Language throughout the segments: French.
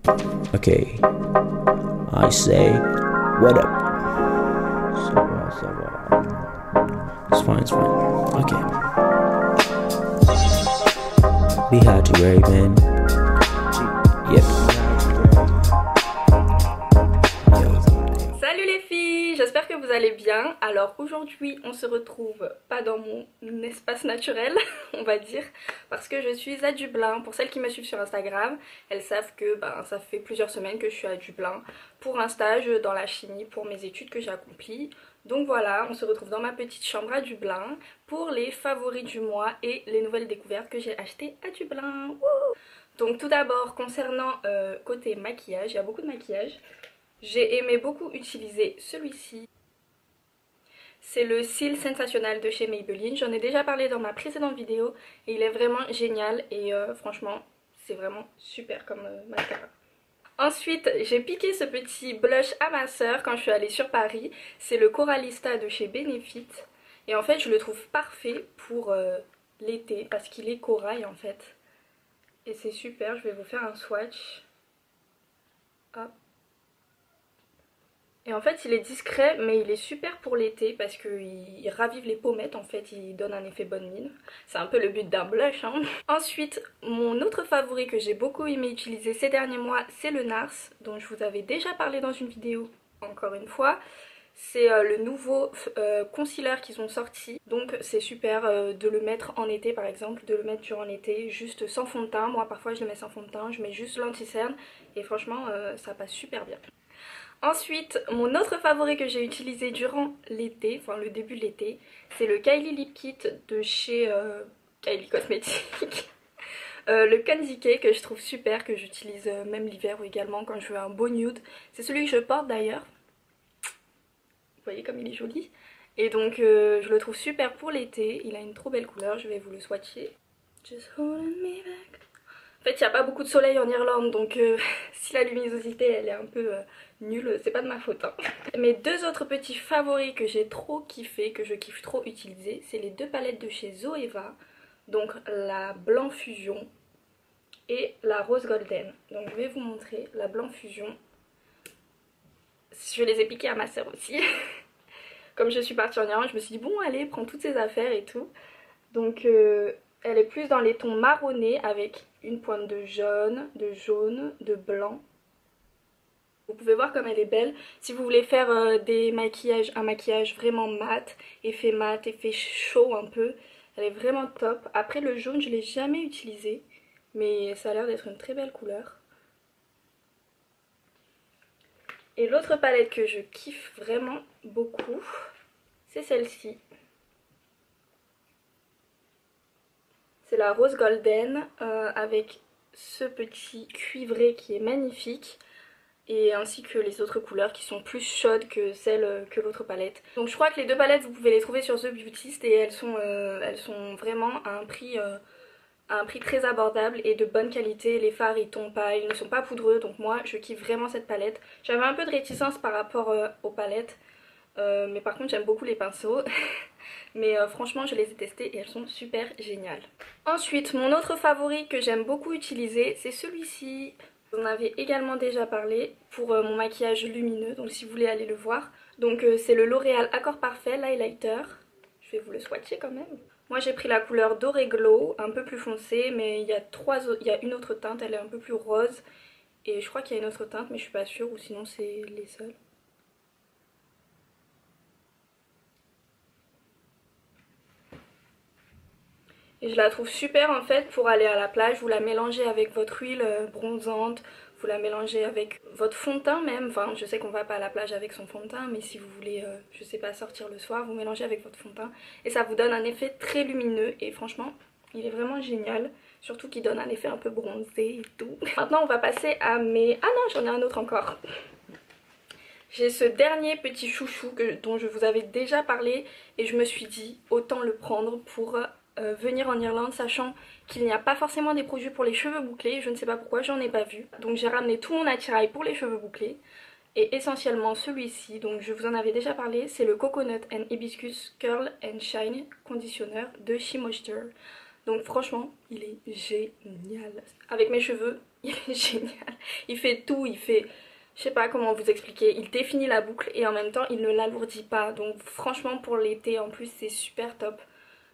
Okay, I say, what up? Ça va. It's fine, it's fine. Okay. Be hard to worry, man. Yep. Salut les filles, j'espère que vous allez bien. Alors aujourd'hui on se retrouve pas dans mon espace naturel on va dire, parce que je suis à Dublin. Pour celles qui me suivent sur Instagram, elles savent que ça fait plusieurs semaines que je suis à Dublin pour un stage dans la chimie pour mes études que j'ai accomplies. Donc voilà, on se retrouve dans ma petite chambre à Dublin pour les favoris du mois et les nouvelles découvertes que j'ai achetées à Dublin. Wouh! Donc tout d'abord concernant côté maquillage, il y a beaucoup de maquillage. J'ai aimé beaucoup utiliser celui-ci. C'est le cils sensationnel de chez Maybelline. J'en ai déjà parlé dans ma précédente vidéo et il est vraiment génial et franchement c'est vraiment super comme mascara. Ensuite j'ai piqué ce petit blush à ma soeur quand je suis allée sur Paris. C'est le Coralista de chez Benefit et en fait je le trouve parfait pour l'été parce qu'il est corail en fait. Et c'est super, je vais vous faire un swatch. Hop. Et en fait il est discret mais il est super pour l'été parce qu'il ravive les pommettes, en fait il donne un effet bonne mine. C'est un peu le but d'un blush hein. Ensuite mon autre favori que j'ai beaucoup aimé utiliser ces derniers mois, c'est le NARS dont je vous avais déjà parlé dans une vidéo encore une fois. C'est le nouveau concealer qu'ils ont sorti, donc c'est super de le mettre en été par exemple, de le mettre durant l'été juste sans fond de teint. Moi parfois je le mets sans fond de teint, je mets juste l'anti-cerne et franchement ça passe super bien. Ensuite, mon autre favori que j'ai utilisé durant l'été, enfin le début de l'été, c'est le Kylie Lip Kit de chez Kylie Cosmetics. Le Kenzie que je trouve super, que j'utilise même l'hiver ou également quand je veux un beau nude. C'est celui que je porte d'ailleurs. Vous voyez comme il est joli. Et donc je le trouve super pour l'été, il a une trop belle couleur, je vais vous le swatcher. Just holding me back. En fait il n'y a pas beaucoup de soleil en Irlande donc si la luminosité elle est un peu nulle, c'est pas de ma faute hein. Mes deux autres petits favoris que j'ai trop kiffé, que je kiffe trop utiliser, c'est les deux palettes de chez Zoeva. Donc la Blanc Fusion et la Rose Golden. Donc je vais vous montrer la Blanc Fusion. Je les ai piquées à ma soeur aussi. Comme je suis partie en Irlande, je me suis dit bon allez, prends toutes ces affaires et tout. Donc elle est plus dans les tons marronnés avec une pointe de jaune, de blanc. Vous pouvez voir comme elle est belle. Si vous voulez faire un maquillage vraiment mat, effet chaud un peu, elle est vraiment top. Après le jaune je ne l'ai jamais utilisé, mais ça a l'air d'être une très belle couleur. Et l'autre palette que je kiffe vraiment beaucoup, c'est celle-ci. C'est la Rose Golden avec ce petit cuivré qui est magnifique. Et ainsi que les autres couleurs qui sont plus chaudes que celles que l'autre palette. Donc je crois que les deux palettes vous pouvez les trouver sur The Beautist et elles sont vraiment à un prix très abordable et de bonne qualité. Les fards ils tombent pas, ils ne sont pas poudreux, donc moi je kiffe vraiment cette palette. J'avais un peu de réticence par rapport aux palettes, mais par contre j'aime beaucoup les pinceaux. Mais franchement je les ai testées et elles sont super géniales. Ensuite mon autre favori que j'aime beaucoup utiliser, c'est celui-ci. J'en avais également déjà parlé pour mon maquillage lumineux, donc si vous voulez aller le voir. Donc c'est le L'Oréal Accord Parfait l'highlighter. Je vais vous le swatcher quand même. Moi j'ai pris la couleur Doré Glow, un peu plus foncée, mais il y a une autre teinte, elle est un peu plus rose. Et je crois qu'il y a une autre teinte, mais je suis pas sûre, ou sinon c'est les seuls. Et je la trouve super en fait pour aller à la plage. Vous la mélangez avec votre huile bronzante, vous la mélangez avec votre fond de teint même. Enfin je sais qu'on va pas à la plage avec son fond de teint, mais si vous voulez je sais pas sortir le soir, vous mélangez avec votre fond de teint. Et ça vous donne un effet très lumineux et franchement il est vraiment génial. Surtout qu'il donne un effet un peu bronzé et tout. Maintenant on va passer à mes... Ah non j'en ai un autre encore. J'ai ce dernier petit chouchou dont je vous avais déjà parlé et je me suis dit autant le prendre pour... venir en Irlande, sachant qu'il n'y a pas forcément des produits pour les cheveux bouclés. Je ne sais pas pourquoi, j'en ai pas vu. Donc j'ai ramené tout mon attirail pour les cheveux bouclés et essentiellement celui-ci, donc je vous en avais déjà parlé, c'est le Coconut and Hibiscus Curl and Shine Conditioner de She Moisture. Donc franchement il est génial. Avec mes cheveux il est génial. Il fait tout, il fait... Je sais pas comment vous expliquer, il définit la boucle et en même temps il ne l'alourdit pas. Donc franchement pour l'été en plus c'est super top.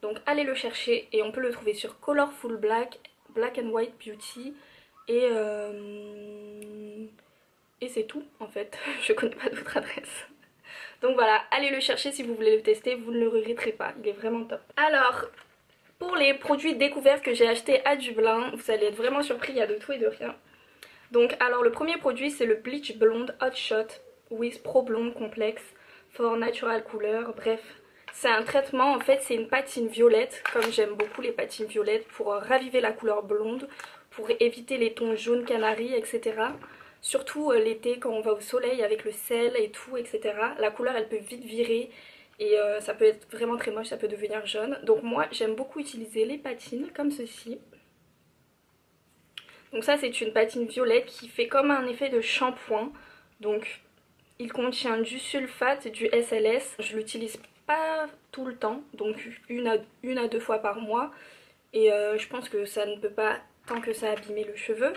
Donc allez le chercher et on peut le trouver sur Colorful Black, Black and White Beauty et c'est tout en fait. Je connais pas d'autre adresse. Donc voilà, allez le chercher si vous voulez le tester, vous ne le regretterez pas, il est vraiment top. Alors, pour les produits découvertes que j'ai achetés à Dublin, vous allez être vraiment surpris, il y a de tout et de rien. Donc alors le premier produit c'est le Bleach Blonde Hot Shot with Pro Blonde Complex for Natural Color. Bref, c'est un traitement, en fait c'est une patine violette, comme j'aime beaucoup les patines violettes, pour raviver la couleur blonde, pour éviter les tons jaune canari, etc. Surtout l'été quand on va au soleil avec le sel et tout, etc. La couleur elle peut vite virer et ça peut être vraiment très moche, ça peut devenir jaune. Donc moi j'aime beaucoup utiliser les patines comme ceci. Donc ça c'est une patine violette qui fait comme un effet de shampoing. Donc il contient du sulfate, du SLS. Je l'utilise pas tout le temps, donc une à deux fois par mois. Et je pense que ça ne peut pas tant que ça abîmer le cheveu.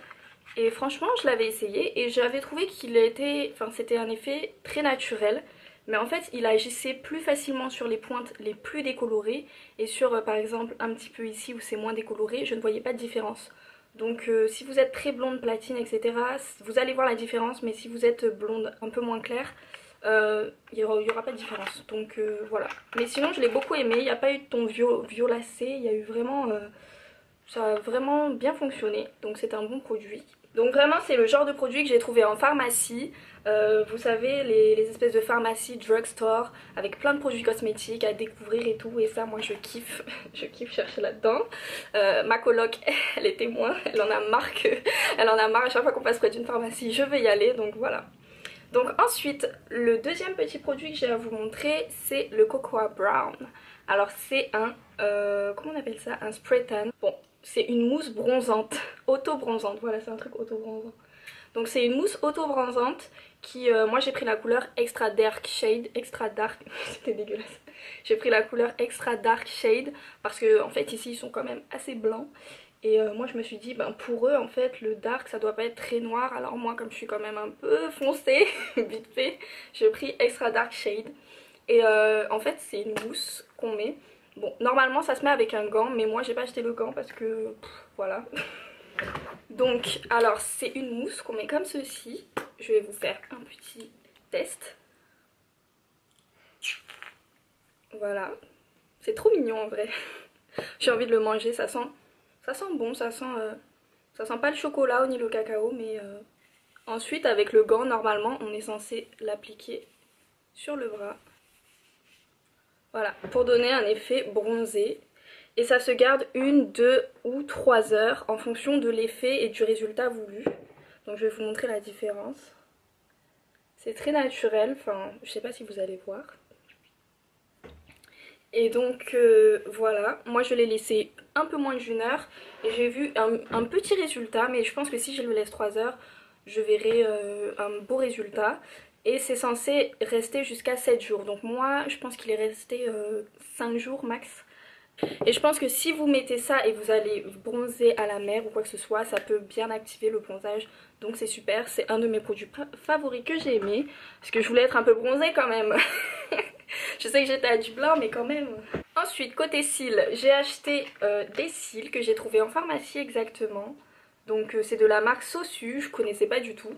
Et franchement je l'avais essayé et j'avais trouvé qu'il était, enfin c'était un effet très naturel. Mais en fait il agissait plus facilement sur les pointes les plus décolorées. Et sur par exemple un petit peu ici où c'est moins décoloré, je ne voyais pas de différence. Donc si vous êtes très blonde, platine, etc. vous allez voir la différence. Mais si vous êtes blonde un peu moins claire, il n'y aura pas de différence. Donc voilà. Mais sinon je l'ai beaucoup aimé, il n'y a pas eu de ton violacé. Il y a eu vraiment... ça a vraiment bien fonctionné. Donc c'est un bon produit. Donc vraiment c'est le genre de produit que j'ai trouvé en pharmacie. Vous savez les espèces de pharmacie, drugstore, avec plein de produits cosmétiques à découvrir et tout. Et ça moi je kiffe, je kiffe chercher là-dedans. Ma coloc elle est témoin, elle en a marre à chaque fois qu'on passe près d'une pharmacie je vais y aller, donc voilà. Donc ensuite le deuxième petit produit que j'ai à vous montrer c'est le Cocoa Brown. Alors c'est un, comment on appelle ça, un spray tan. Bon, c'est une mousse bronzante, auto-bronzante, voilà c'est un truc auto-bronzant. Donc c'est une mousse auto-bronzante qui, moi j'ai pris la couleur Extra Dark Shade, Extra Dark, c'était dégueulasse. J'ai pris la couleur Extra Dark Shade parce que en fait ici ils sont quand même assez blancs. Et moi je me suis dit, ben pour eux en fait le dark ça doit pas être très noir. Alors moi comme je suis quand même un peu foncée, vite fait, j'ai pris Extra Dark Shade. Et en fait c'est une mousse qu'on met. Bon normalement ça se met avec un gant, mais moi j'ai pas acheté le gant parce que voilà. Donc alors c'est une mousse qu'on met comme ceci. Je vais vous faire un petit test. Voilà. C'est trop mignon en vrai. J'ai envie de le manger, ça sent bon, ça sent pas le chocolat ni le cacao, mais ensuite avec le gant normalement on est censé l'appliquer sur le bras. Voilà, pour donner un effet bronzé. Et ça se garde 1, 2 ou 3 heures en fonction de l'effet et du résultat voulu. Donc je vais vous montrer la différence. C'est très naturel, enfin je sais pas si vous allez voir. Et donc voilà, moi je l'ai laissé un peu moins d'une heure et j'ai vu un petit résultat, mais je pense que si je le laisse 3 heures, je verrai un beau résultat. Et c'est censé rester jusqu'à 7 jours. Donc moi je pense qu'il est resté 5 jours max. Et je pense que si vous mettez ça et vous allez bronzer à la mer ou quoi que ce soit, ça peut bien activer le bronzage. Donc c'est super, c'est un de mes produits favoris que j'ai aimé. Parce que je voulais être un peu bronzée quand même. Je sais que j'étais à Dublin mais quand même. Ensuite côté cils, j'ai acheté des cils que j'ai trouvé en pharmacie exactement. Donc c'est de la marque Sossu, je connaissais pas du tout.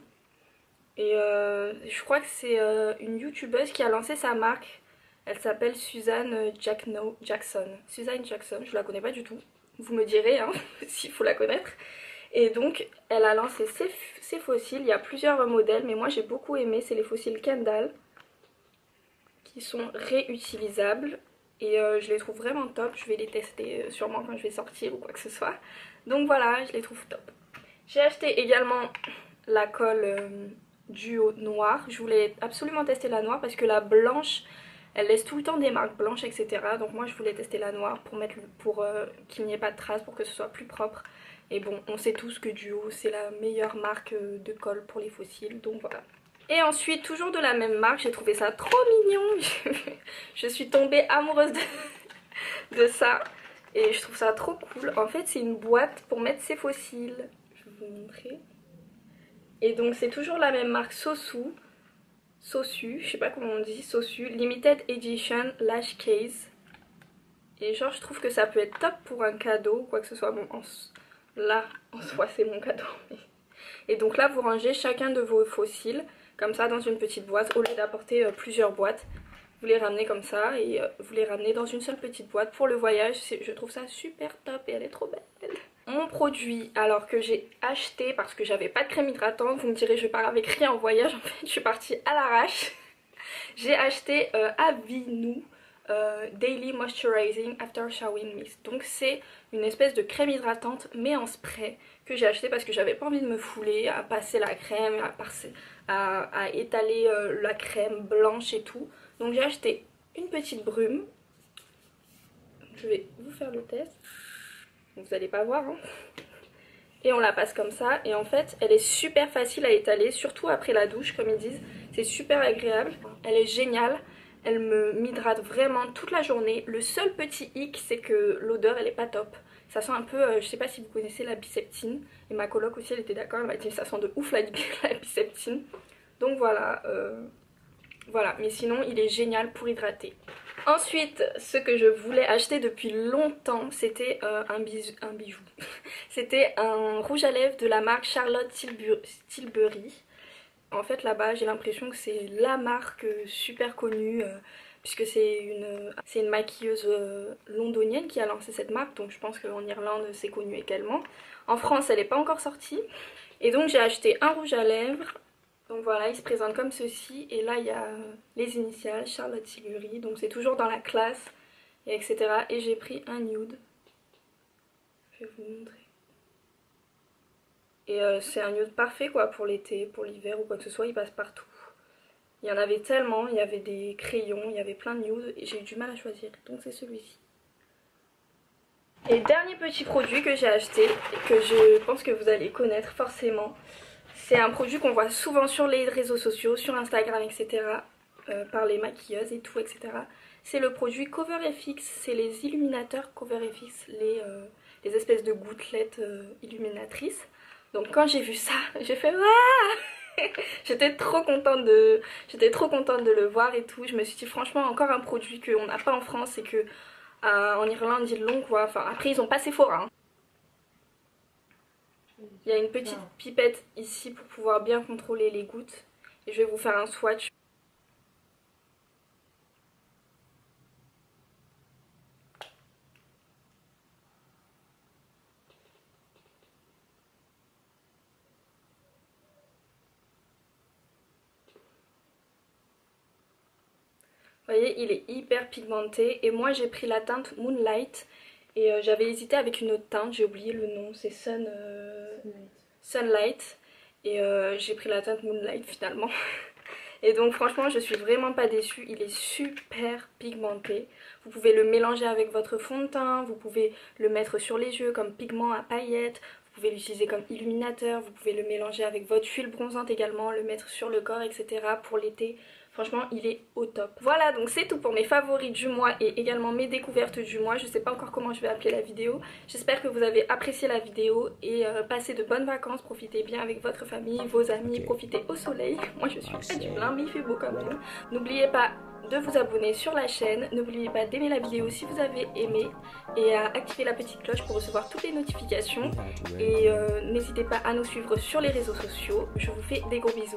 Et je crois que c'est une youtubeuse qui a lancé sa marque. Elle s'appelle Suzanne Jackson. Suzanne Jackson, je la connais pas du tout. Vous me direz hein, s'il faut la connaître. Et donc elle a lancé ses fossiles. Il y a plusieurs modèles mais moi j'ai beaucoup aimé. C'est les fossiles Kendall qui sont réutilisables. Et je les trouve vraiment top. Je vais les tester sûrement quand je vais sortir ou quoi que ce soit. Donc voilà, je les trouve top. J'ai acheté également la colle duo noire. Je voulais absolument tester la noire parce que la blanche, elle laisse tout le temps des marques blanches, etc. Donc moi je voulais tester la noire pour qu'il n'y ait pas de traces, pour que ce soit plus propre. Et bon, on sait tous que Duo c'est la meilleure marque de colle pour les fossiles, donc voilà. Et ensuite, toujours de la même marque, j'ai trouvé ça trop mignon. Je suis tombée amoureuse de ça. Et je trouve ça trop cool. En fait, c'est une boîte pour mettre ses fossiles. Je vais vous montrer. Et donc c'est toujours la même marque Sosu, je sais pas comment on dit, Sosu, Limited Edition Lash Case. Et genre je trouve que ça peut être top pour un cadeau, quoi que ce soit. Bon, là en soi c'est mon cadeau. Et donc là vous rangez chacun de vos fossiles comme ça dans une petite boîte au lieu d'apporter plusieurs boîtes. Vous les ramenez comme ça et vous les ramenez dans une seule petite boîte pour le voyage. Je trouve ça super top et elle est trop belle. Mon produit, alors que j'ai acheté parce que j'avais pas de crème hydratante, vous me direz je pars avec rien en voyage, en fait je suis partie à l'arrache. J'ai acheté Aveeno Daily Moisturizing After Showering Mist. Donc c'est une espèce de crème hydratante mais en spray que j'ai acheté parce que j'avais pas envie de me fouler à passer la crème, à étaler la crème blanche et tout. Donc j'ai acheté une petite brume. Je vais vous faire le test. Vous n'allez pas voir hein. Et on la passe comme ça. Et en fait elle est super facile à étaler, surtout après la douche comme ils disent. C'est super agréable. Elle est géniale. Elle m'hydrate vraiment toute la journée. Le seul petit hic c'est que l'odeur elle est pas top. Ça sent un peu, je sais pas si vous connaissez la Biceptine. Et ma coloc aussi elle était d'accord, elle m'a dit ça sent de ouf la Biceptine. Donc voilà, voilà, mais sinon il est génial pour hydrater. Ensuite, ce que je voulais acheter depuis longtemps, c'était un bijou. C'était un rouge à lèvres de la marque Charlotte Tilbury. En fait là-bas j'ai l'impression que c'est la marque super connue puisque c'est une maquilleuse londonienne qui a lancé cette marque. Donc je pense qu'en Irlande c'est connu également. En France elle n'est pas encore sortie. Et donc j'ai acheté un rouge à lèvres. Donc voilà, il se présente comme ceci. Et là il y a les initiales Charlotte Tilbury. Donc c'est toujours dans la classe et etc. Et j'ai pris un nude. Je vais vous montrer. Et c'est un nude parfait quoi pour l'été, pour l'hiver ou quoi que ce soit, il passe partout. Il y en avait tellement, il y avait des crayons, il y avait plein de nudes et j'ai eu du mal à choisir. Donc c'est celui-ci. Et dernier petit produit que j'ai acheté et que je pense que vous allez connaître forcément. C'est un produit qu'on voit souvent sur les réseaux sociaux, sur Instagram etc. Par les maquilleuses et tout etc. C'est le produit CoverFX, c'est les illuminateurs CoverFX, les espèces de gouttelettes illuminatrices. Donc quand j'ai vu ça, j'ai fait waouh. J'étais trop contente de le voir et tout. Je me suis dit franchement encore un produit qu'on n'a pas en France et que en Irlande ils l'ont quoi. Enfin après ils ont pas Sephora hein. Il y a une petite pipette ici pour pouvoir bien contrôler les gouttes. Et je vais vous faire un swatch. Vous voyez, il est hyper pigmenté et moi j'ai pris la teinte Moonlight et j'avais hésité avec une autre teinte, j'ai oublié le nom, c'est Sunlight et j'ai pris la teinte Moonlight finalement. Et donc franchement je suis vraiment pas déçue, il est super pigmenté. Vous pouvez le mélanger avec votre fond de teint, vous pouvez le mettre sur les yeux comme pigment à paillettes, vous pouvez l'utiliser comme illuminateur, vous pouvez le mélanger avec votre huile bronzante également, le mettre sur le corps etc. pour l'été. Franchement il est au top. Voilà donc c'est tout pour mes favoris du mois et également mes découvertes du mois. Je sais pas encore comment je vais appeler la vidéo. J'espère que vous avez apprécié la vidéo et passez de bonnes vacances. Profitez bien avec votre famille, vos amis, profitez au soleil. Moi je suis pas du plein mais il fait beau quand même. N'oubliez pas de vous abonner sur la chaîne. N'oubliez pas d'aimer la vidéo si vous avez aimé et à activer la petite cloche pour recevoir toutes les notifications. Et n'hésitez pas à nous suivre sur les réseaux sociaux. Je vous fais des gros bisous.